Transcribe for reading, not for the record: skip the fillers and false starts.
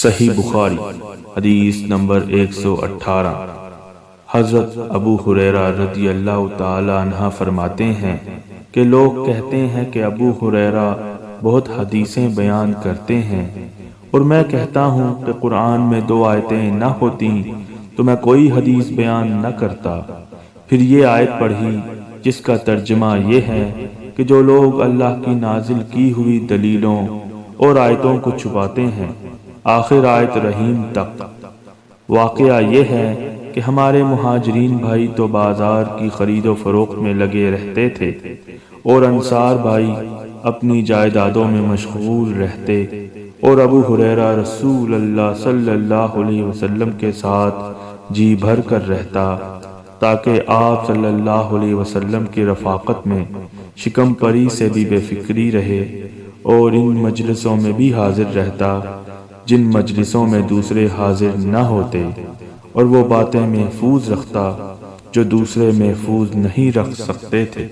صحیح بخاری حدیث نمبر 118۔ حضرت ابو ہریرہ رضی اللہ تعالی عنہ فرماتے ہیں کہ لوگ کہتے ہیں کہ ابو ہریرہ بہت حدیثیں بیان کرتے ہیں، اور میں کہتا ہوں کہ قرآن میں 2 آیتیں نہ ہوتی تو میں کوئی حدیث بیان نہ کرتا۔ پھر یہ آیت پڑھی جس کا ترجمہ یہ ہے کہ جو لوگ اللہ کی نازل کی ہوئی دلیلوں اور آیتوں کو چھپاتے ہیں، آخر آیت رحیم تک۔ واقعہ یہ ہے کہ ہمارے مہاجرین بھائی تو بازار کی خرید و فروخت میں لگے رہتے تھے، اور انصار بھائی اپنی جائیدادوں میں مشغول رہتے، اور ابو ہریرہ رسول اللہ صلی اللہ علیہ وسلم کے ساتھ جی بھر کر رہتا تاکہ آپ صلی اللہ علیہ وسلم کی رفاقت میں شکم پری سے بھی بے فکری رہے، اور ان مجلسوں میں بھی حاضر رہتا جن مجلسوں میں دوسرے حاضر نہ ہوتے، اور وہ باتیں محفوظ رکھتا جو دوسرے محفوظ نہیں رکھ سکتے تھے۔